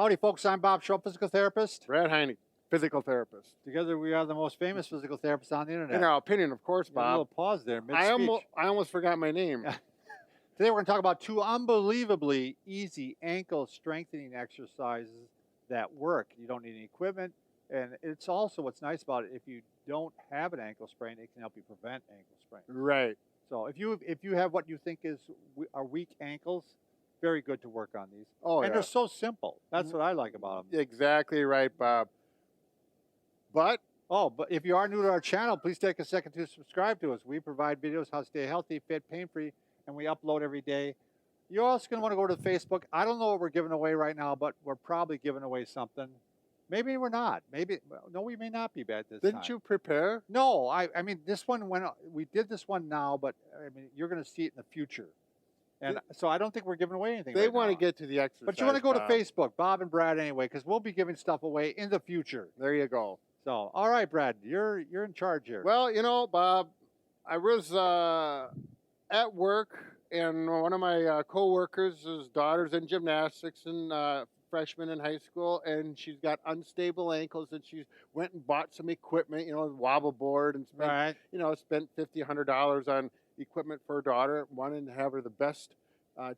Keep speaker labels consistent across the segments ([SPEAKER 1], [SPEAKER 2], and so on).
[SPEAKER 1] Howdy, folks. I'm Bob Schrupp, physical therapist.
[SPEAKER 2] Brad Heine, physical therapist.
[SPEAKER 1] Together, we are the most famous physical therapists on the internet.
[SPEAKER 2] In our opinion, of course,
[SPEAKER 1] A little
[SPEAKER 2] Bob.
[SPEAKER 1] pause there, mid-speech.
[SPEAKER 2] I almost forgot my name.
[SPEAKER 1] Today, we're going to talk about 2 unbelievably easy ankle strengthening exercises that work. You don't need any equipment, and it's also what's nice about it. If you don't have an ankle sprain, it can help you prevent ankle sprains.
[SPEAKER 2] Right.
[SPEAKER 1] So if you have what you think are weak ankles, very good to work on these.
[SPEAKER 2] Oh,
[SPEAKER 1] and
[SPEAKER 2] yeah.
[SPEAKER 1] they're so simple. That's what I like about them.
[SPEAKER 2] Exactly right, Bob. But
[SPEAKER 1] But if you are new to our channel, please take a second to subscribe to us. We provide videos how to stay healthy, fit, pain-free, and we upload every day. You're also going to want to go to Facebook. I don't know what we're giving away right now, but we're probably giving away something. Maybe we're not. No, we may not be bad this time.
[SPEAKER 2] didn't you prepare?
[SPEAKER 1] No, I mean, this one we did this one now, but I mean, you're going to see it in the future. And so I don't think we're giving away anything.
[SPEAKER 2] They
[SPEAKER 1] right
[SPEAKER 2] want
[SPEAKER 1] now.
[SPEAKER 2] to get to the exercise.
[SPEAKER 1] But you want to go
[SPEAKER 2] Bob.
[SPEAKER 1] to Facebook, Bob and Brad anyway, because we'll be giving stuff away in the future.
[SPEAKER 2] There you go.
[SPEAKER 1] So, all right, Brad, you're in charge here.
[SPEAKER 2] Well, you know, Bob, I was at work, and one of my co-workers' daughter's in gymnastics and freshman in high school, and she's got unstable ankles, and she went and bought some equipment, wobble board, and spent, spent $50, $100 on equipment for her daughter, wanting to have her the best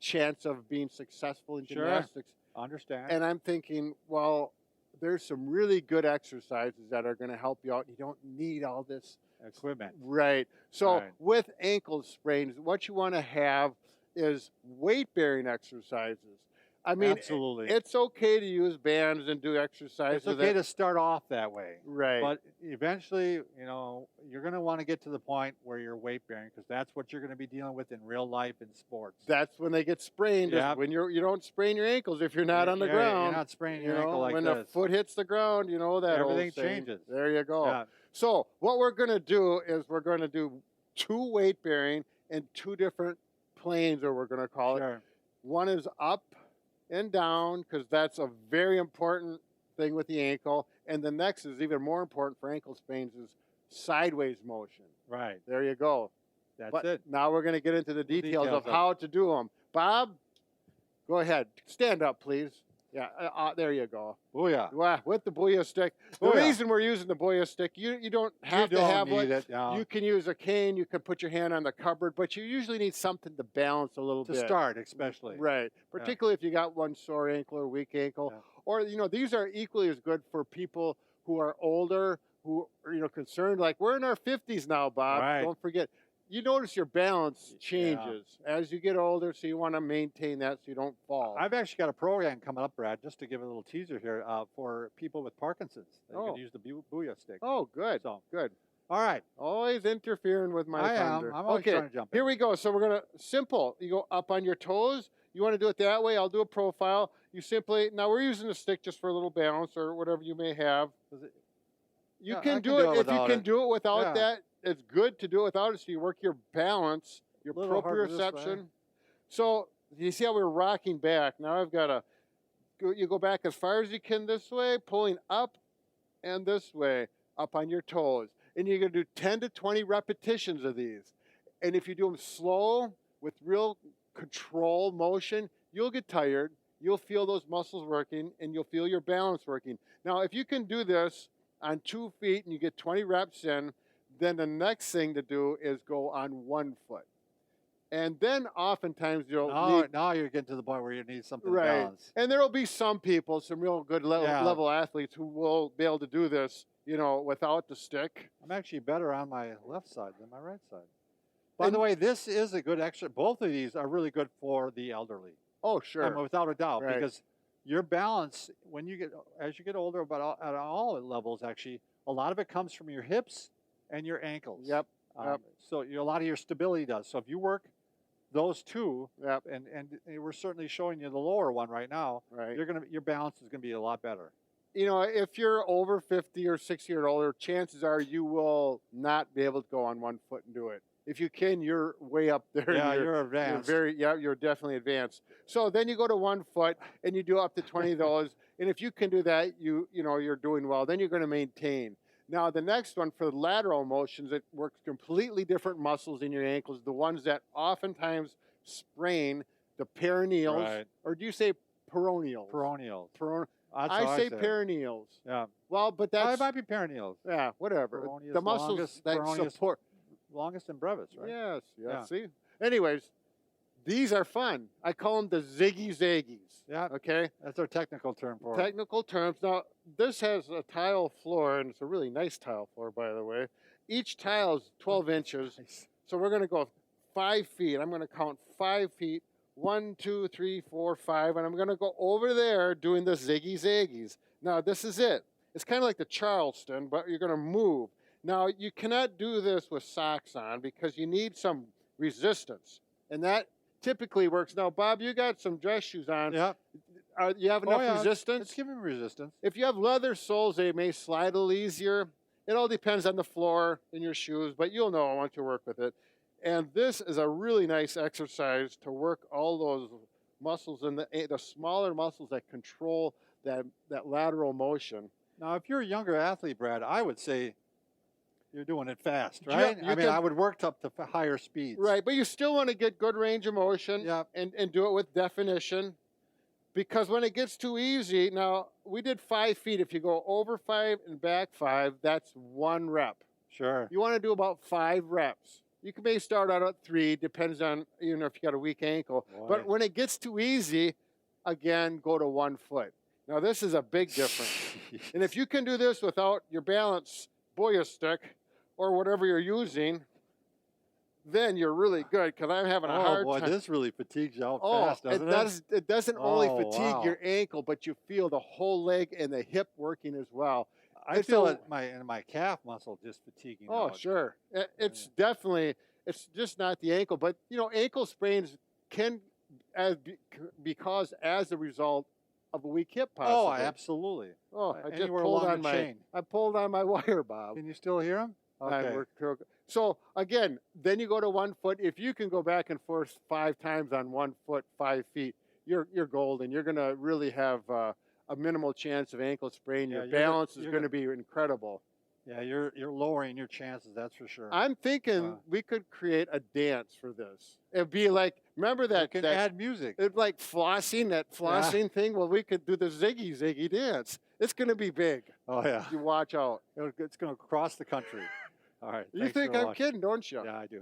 [SPEAKER 2] chance of being successful in gymnastics.
[SPEAKER 1] Understand.
[SPEAKER 2] And I'm thinking, well, there's some really good exercises that are going to help you out. You don't need all this
[SPEAKER 1] equipment.
[SPEAKER 2] Right. So with ankle sprains, what you want to have is weight-bearing exercises. I mean,
[SPEAKER 1] absolutely.
[SPEAKER 2] It's okay to use bands and do exercises.
[SPEAKER 1] It's okay to start off that way.
[SPEAKER 2] Right.
[SPEAKER 1] But eventually, you're going to want to get to the point where you're weight-bearing, because that's what you're going to be dealing with in real life in sports.
[SPEAKER 2] That's when they get sprained.
[SPEAKER 1] Yep.
[SPEAKER 2] When you don't sprain your ankles if you're not on the ground.
[SPEAKER 1] You're not spraining your ankle like
[SPEAKER 2] when
[SPEAKER 1] this.
[SPEAKER 2] When the foot hits the ground, that
[SPEAKER 1] everything
[SPEAKER 2] old saying.
[SPEAKER 1] changes.
[SPEAKER 2] There you go.
[SPEAKER 1] Yeah.
[SPEAKER 2] So what we're going to do is we're going to do 2 weight-bearing and 2 different planes, or we're going to call it. One is up and down, because that's a very important thing with the ankle. And the next is even more important for ankle sprains, is sideways motion.
[SPEAKER 1] Right.
[SPEAKER 2] There you go.
[SPEAKER 1] That's it.
[SPEAKER 2] Now we're going to get into the details of how to do them. Bob, go ahead. Stand up, please. Yeah, there you go.
[SPEAKER 1] Booyah.
[SPEAKER 2] Wow, with the booyah stick. The reason we're using the booyah stick, you don't have to have one. You can use a cane. You can put your hand on the cupboard, but you usually need something to balance a little bit.
[SPEAKER 1] To start, especially.
[SPEAKER 2] Right. Particularly if you got one sore ankle or weak ankle.
[SPEAKER 1] Yeah.
[SPEAKER 2] Or, these are equally as good for people who are older, who are, concerned. Like, we're in our 50s now, Bob.
[SPEAKER 1] Right.
[SPEAKER 2] Don't forget. You notice your balance changes as you get older, so you want to maintain that so you don't fall.
[SPEAKER 1] I've actually got a program coming up, Brad, just to give a little teaser here, for people with Parkinson's. They can use the booyah stick.
[SPEAKER 2] Oh, good.
[SPEAKER 1] So,
[SPEAKER 2] good.
[SPEAKER 1] All right.
[SPEAKER 2] Always interfering with my thunder.
[SPEAKER 1] I'm always trying to jump in.
[SPEAKER 2] Here we go. So we're going to, simple. You go up on your toes. You want to do it that way. I'll do a profile. You simply, now we're using the stick just for a little balance or whatever you may have. You can do it if you can do it without that. It's good to do it without it, so you work your balance, your proprioception. So you see how we're rocking back. Now I've got you go back as far as you can this way, pulling up and this way, up on your toes. And you're going to do 10 to 20 repetitions of these. And if you do them slow, with real control motion, you'll get tired. You'll feel those muscles working, and you'll feel your balance working. Now, if you can do this on 2 feet and you get 20 reps in, then the next thing to do is go on 1 foot. And then oftentimes you'll
[SPEAKER 1] now you're getting to the point where you need something to balance.
[SPEAKER 2] And there will be some people, some real good level athletes who will be able to do this, without the stick.
[SPEAKER 1] I'm actually better on my left side than my right side. By the way, this is a good exercise. Both of these are really good for the elderly.
[SPEAKER 2] Oh, sure.
[SPEAKER 1] Without a doubt, because your balance, as you get older, but at all levels, actually, a lot of it comes from your hips and your ankles.
[SPEAKER 2] Yep.
[SPEAKER 1] So a lot of your stability does. So if you work those 2, and we're certainly showing you the lower one right now, your balance is going to be a lot better.
[SPEAKER 2] If you're over 50 or 60 or older, chances are you will not be able to go on 1 foot and do it. If you can, you're way up there.
[SPEAKER 1] Yeah, you're advanced.
[SPEAKER 2] You're definitely advanced. So then you go to 1 foot and you do up to 20 of those. And if you can do that, you're doing well. Then you're going to maintain. Now, the next one for lateral motions, it works completely different muscles in your ankles, the ones that oftentimes sprain the peroneals, or do you say peroneals?
[SPEAKER 1] Peroneals. That's
[SPEAKER 2] I
[SPEAKER 1] how
[SPEAKER 2] say
[SPEAKER 1] it.
[SPEAKER 2] perineals.
[SPEAKER 1] Yeah.
[SPEAKER 2] Well, but
[SPEAKER 1] Well, it
[SPEAKER 2] that's
[SPEAKER 1] might be perineals.
[SPEAKER 2] yeah, whatever.
[SPEAKER 1] Peroneus
[SPEAKER 2] The muscles
[SPEAKER 1] longus,
[SPEAKER 2] that
[SPEAKER 1] peroneus
[SPEAKER 2] support.
[SPEAKER 1] longus and brevis, right?
[SPEAKER 2] Yes, yes.
[SPEAKER 1] Yeah.
[SPEAKER 2] See. Anyways, these are fun. I call them the ziggy zaggies.
[SPEAKER 1] Yeah.
[SPEAKER 2] Okay.
[SPEAKER 1] That's our technical term for it.
[SPEAKER 2] Technical terms. Now, this has a tile floor, and it's a really nice tile floor, by the way. Each tile is 12 inches.
[SPEAKER 1] Nice.
[SPEAKER 2] So we're going to go 5 feet. I'm going to count 5 feet. 1, 2, 3, 4, 5. And I'm going to go over there doing the ziggy zaggies. Now, this is it. It's kind of like the Charleston, but you're going to move. Now, you cannot do this with socks on because you need some resistance. And that typically works. Now, Bob, you got some dress shoes on.
[SPEAKER 1] Yeah.
[SPEAKER 2] You have enough resistance?
[SPEAKER 1] It's giving resistance.
[SPEAKER 2] If you have leather soles, they may slide a little easier. It all depends on the floor in your shoes, but you'll know once you work with it. And this is a really nice exercise to work all those muscles in the smaller muscles that control that lateral motion.
[SPEAKER 1] Now, if you're a younger athlete, Brad, I would say you're doing it fast, right? I would work up to higher speeds.
[SPEAKER 2] Right, but you still want to get good range of motion
[SPEAKER 1] Yeah.
[SPEAKER 2] and do it with definition. Because when it gets too easy, now we did 5 feet. If you go over 5 and back 5, that's 1 rep.
[SPEAKER 1] Sure.
[SPEAKER 2] You want to do about 5 reps. You may start out at 3, depends on if you got a weak ankle.
[SPEAKER 1] Boy.
[SPEAKER 2] But when it gets too easy, again, go to 1 foot. Now this is a big difference. And if you can do this without your balance Boya stick or whatever you're using, then you're really good. Because I'm having a hard time.
[SPEAKER 1] This really fatigues you out fast, doesn't it?
[SPEAKER 2] It doesn't only fatigue
[SPEAKER 1] wow.
[SPEAKER 2] your ankle, but you feel the whole leg and the hip working as well.
[SPEAKER 1] I feel it in my calf muscle just fatiguing.
[SPEAKER 2] Oh,
[SPEAKER 1] out.
[SPEAKER 2] sure. It's definitely, it's just not the ankle. But, ankle sprains can be caused as a result of a weak hip, possibly.
[SPEAKER 1] Oh, absolutely.
[SPEAKER 2] Oh, I just
[SPEAKER 1] Anywhere
[SPEAKER 2] pulled
[SPEAKER 1] along
[SPEAKER 2] on
[SPEAKER 1] the chain.
[SPEAKER 2] I pulled on my wire, Bob.
[SPEAKER 1] Can you still hear him? Okay.
[SPEAKER 2] So again, then you go to 1 foot. If you can go back and forth 5 times on 1 foot, 5 feet, you're golden. You're going to really have a minimal chance of ankle sprain. Your balance is going to be incredible.
[SPEAKER 1] Yeah, you're lowering your chances, that's for sure.
[SPEAKER 2] I'm thinking we could create a dance for this. It'd be like, remember that?
[SPEAKER 1] You can add music.
[SPEAKER 2] It's like flossing, that flossing thing. Well, we could do the ziggy ziggy dance. It's going to be big.
[SPEAKER 1] Oh, yeah.
[SPEAKER 2] You watch out.
[SPEAKER 1] It's going to cross the country. All right.
[SPEAKER 2] You think I'm kidding, don't you?
[SPEAKER 1] Yeah, I do.